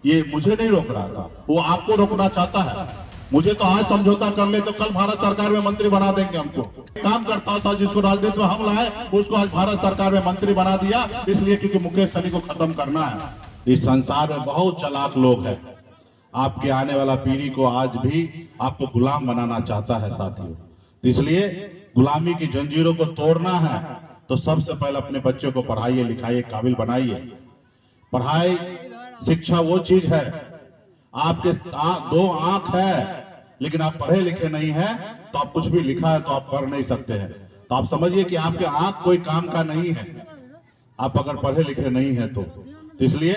ये मुझे नहीं रोक रहा था, वो आपको रोकना चाहता है। मुझे तो आज समझौता कर ले तो कल भारत सरकार में मंत्री बना देंगे हमको। काम करता था जिसको राजनीति में हम लाए, उसको आज भारत सरकार में मंत्री बना दिया, इसलिए क्योंकि मुकेश सहनी को खत्म करना है। इस संसार में बहुत चालाक लोग हैं, आपके आने वाला पीढ़ी को आज भी आपको गुलाम बनाना चाहता है साथियों। तो इसलिए गुलामी की जंजीरों को तोड़ना है तो सबसे पहले अपने बच्चों को पढ़ाइए लिखाइए, काबिल बनाइए। पढ़ाई शिक्षा वो चीज है, आपके दो आंख है लेकिन आप पढ़े लिखे नहीं हैं तो आप कुछ भी लिखा है तो आप पढ़ नहीं सकते हैं। तो आप समझिए कि आपके आंख कोई काम का नहीं है, आप अगर पढ़े लिखे नहीं है तो इसलिए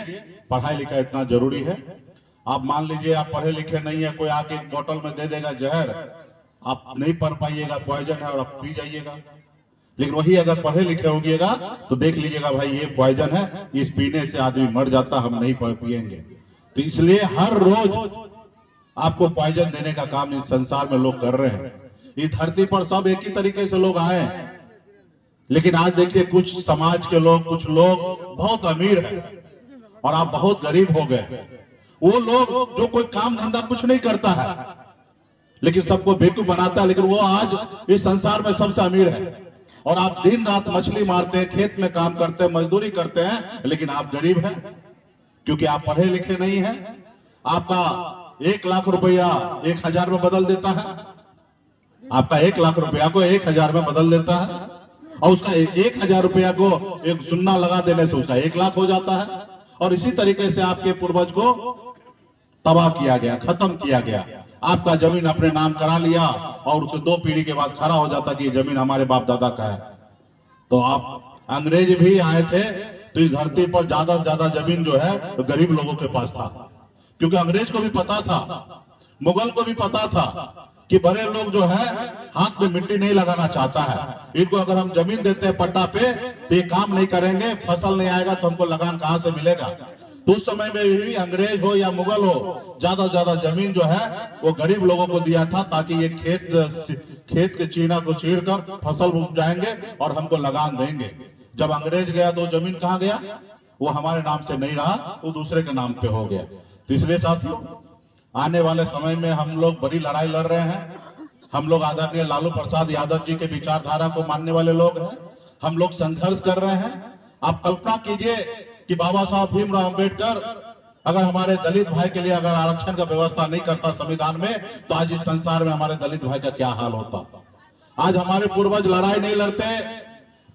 पढ़ाई लिखाई इतना जरूरी है। आप मान लीजिए आप पढ़े लिखे नहीं है, कोई आके एक बोतल में दे देगा जहर, आप नहीं पढ़ पाइएगा, पॉइजन है और आप पी जाइएगा। लेकिन वही अगर पढ़े लिखे होंगे तो देख लीजिएगा भाई ये पॉइजन है, इस पीने से आदमी मर जाता, हम नहीं पिएंगे। तो इसलिए हर रोज आपको पॉइजन देने का काम इस संसार में लोग कर रहे हैं। इस धरती पर सब एक ही तरीके से लोग आए, लेकिन आज देखिए कुछ समाज के लोग, कुछ लोग बहुत अमीर हैं और आप बहुत गरीब हो गए। वो लोग जो कोई काम धंधा कुछ नहीं करता है लेकिन सबको बेवकूफ बनाता है, लेकिन वो आज इस संसार में सबसे अमीर है। और आप दिन रात मछली मारते हैं, खेत में काम करते हैं, मजदूरी करते हैं, लेकिन आप गरीब हैं क्योंकि आप पढ़े लिखे नहीं हैं। आपका 1 लाख रुपया 1000 में बदल देता है, आपका 1 लाख रुपया को 1000 में बदल देता है, और उसका 1000 रुपया को एक सुन्ना लगा देने से उसका 1 लाख हो जाता है। और इसी तरीके से आपके पूर्वज को तबाह किया गया, खत्म किया गया। आपका जमीन अपने नाम करा लिया और उसे 2 पीढ़ी के बाद खड़ा हो जाता कि ये जमीन हमारे बाप दादा का है। तो आप अंग्रेज भी आए थे तो इस धरती पर ज्यादा से ज्यादा जमीन जो है तो गरीब लोगों के पास था, क्योंकि अंग्रेज को भी पता था, मुगल को भी पता था कि बड़े लोग जो है हाथ में मिट्टी नहीं लगाना चाहता है। इनको अगर हम जमीन देते हैं पट्टा पे तो ये काम नहीं करेंगे, फसल नहीं आएगा तो हमको लगान कहां से मिलेगा। तो उस समय में भी अंग्रेज हो या मुगल हो, ज्यादा से ज्यादा जमीन जो है वो गरीब लोगों को दिया था ताकि ये खेत के चीना को चीर कर फसल उपजाएंगे और हमको लगान देंगे। जब अंग्रेज गया तो जमीन कहाँ गया, वो हमारे नाम से नहीं रहा, वो दूसरे के नाम पे हो गया। तो इसलिए साथियों आने वाले समय में हम लोग बड़ी लड़ाई लड़ रहे हैं। हम लोग आदरणीय लालू प्रसाद यादव जी के विचारधारा को मानने वाले लोग हैं, हम लोग संघर्ष कर रहे हैं। आप कल्पना कीजिए कि बाबा साहब भीमराव अंबेडकर अगर हमारे दलित भाई के लिए अगर आरक्षण का व्यवस्था नहीं करता संविधान में, तो आज इस संसार में हमारे दलित भाई का क्या हाल होता। आज हमारे पूर्वज लड़ाई नहीं लड़ते,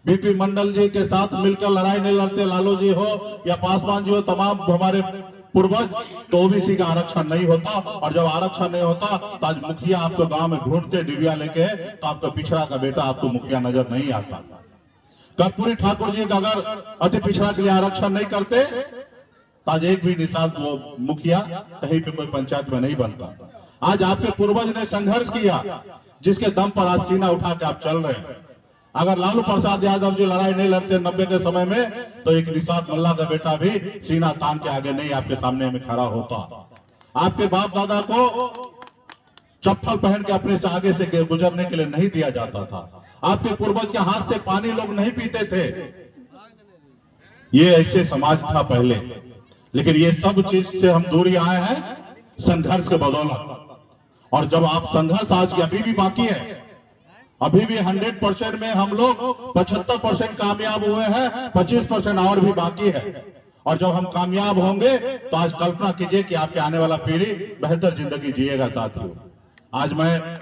बीपी मंडल जी के साथ मिलकर लड़ाई नहीं लड़ते, लालू जी हो या पासवान जी हो, तमाम हमारे पूर्वज, तो ओबीसी का आरक्षण नहीं होता। और जब आरक्षण नहीं होता तो आज मुखिया आपको गांव में ढूंढते डिबिया लेके, तो आपका पिछड़ा का बेटा आपको मुखिया नजर नहीं आता। कर्पूरी ठाकुर जी का अगर अति पिछड़ा के लिए आरक्षण नहीं करते तो आज एक भी निषाद वो मुखिया कहीं पे कोई पंचायत में नहीं बनता। आज आपके पूर्वज ने संघर्ष किया जिसके दम पर आज सीना उठा के आप चल रहे हैं। अगर लालू प्रसाद यादव जी लड़ाई नहीं लड़ते 90 के समय में, तो एक निषाद मल्ला का बेटा भी सीना तान के आगे नहीं आपके सामने में खड़ा होता। आपके बाप दादा को चप्पल पहन के अपने से आगे से गुजरने के लिए नहीं दिया जाता था। आपके पूर्वज के हाथ से पानी लोग नहीं पीते थे। ये ऐसे समाज था पहले, लेकिन ये सब चीज से हम दूरी आए हैं संघर्ष के बदौलत। और जब आप संघर्ष आज की अभी भी बाकी है, अभी भी 100% में हम लोग 75% कामयाब हुए हैं, 25% और भी बाकी है। और जब हम कामयाब होंगे तो आज कल्पना कीजिए कि आपके आने वाला पीढ़ी बेहतर जिंदगी जिएगा। साथियों आज मैं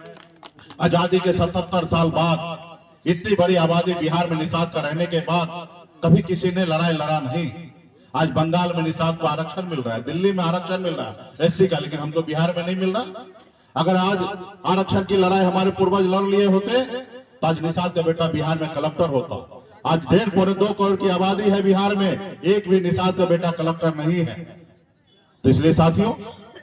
आजादी के 77 साल बाद इतनी बड़ी आबादी बिहार में निषाद का रहने के बाद कभी किसी ने लड़ाई लड़ा नहीं। आज बंगाल में निषाद को आरक्षण मिल रहा है, दिल्ली में आरक्षण मिल रहा है एससी का, लेकिन हमको बिहार में नहीं मिल रहा। अगर आज आरक्षण की लड़ाई हमारे पूर्वज लड़ लिए होते तो आज निषाद का बेटा बिहार में कलेक्टर होता। आज 1.5-2 करोड़ की आबादी है बिहार में, एक भी निषाद का बेटा कलेक्टर नहीं है। तो इसलिए साथियों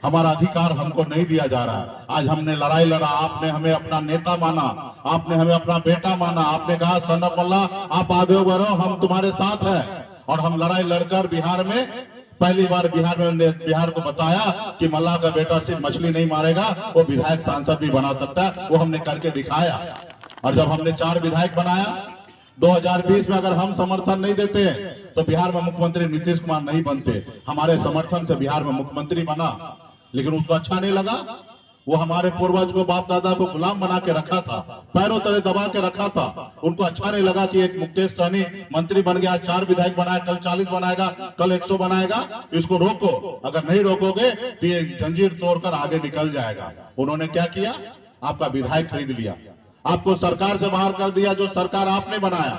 हमारा अधिकार हमको नहीं दिया जा रहा। आज हमने लड़ाई लड़ा, आपने हमें अपना नेता माना, आपने हमें अपना बेटा माना, आपने कहा सन ऑफ मल्ला आप आगे बढ़ो, हम तुम्हारे साथ हैं। और हम लड़ाई लड़कर बिहार में पहली बार बिहार को बताया कि मल्ला का बेटा सिर्फ मछली नहीं मारेगा, वो विधायक सांसद भी बना सकता है। वो हमने करके दिखाया। और जब हमने 4 विधायक बनाया 2020 में, अगर हम समर्थन नहीं देते तो बिहार में मुख्यमंत्री नीतीश कुमार नहीं बनते। हमारे समर्थन से बिहार में मुख्यमंत्री बना, लेकिन उसको अच्छा नहीं लगा। वो हमारे पूर्वज को, बाप दादा को गुलाम बना के रखा था, पैरों तले दबा के रखा था। उनको अच्छा नहीं लगा कि एक मुकेश सहनी मंत्री बन गया, 4 विधायक बनाया, कल 40 बनाएगा, कल 100 बनाएगा। इसको रोको, अगर नहीं रोकोगे तो ये जंजीर तोड़कर आगे निकल जाएगा। उन्होंने क्या किया? आपका विधायक खरीद लिया, आपको सरकार से बाहर कर दिया, जो सरकार आपने बनाया।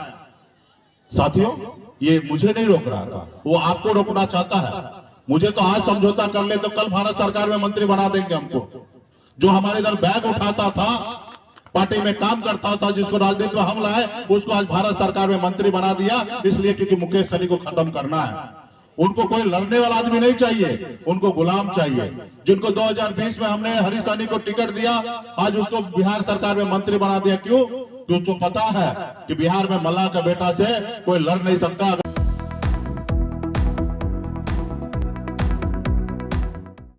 साथियों, ये मुझे नहीं रोक रहा था, वो आपको रोकना चाहता है। मुझे तो आज समझौता कर ले तो कल भारत सरकार में मंत्री बना देंगे हमको। जो हमारे इधर बैग उठाता था, पार्टी में काम करता था, जिसको राजनीति में हम लाए, उसको आज भारत सरकार में मंत्री बना दिया। इसलिए क्योंकि मुकेश सहनी को खत्म करना है। उनको कोई लड़ने वाला आदमी नहीं चाहिए, उनको गुलाम चाहिए। जिनको 2020 में हमने हरीश सहनी को टिकट दिया, आज उसको बिहार सरकार में मंत्री बना दिया। क्यों? क्योंकि उसको पता है कि बिहार में मल्लाह का बेटा से कोई लड़ नहीं सकता।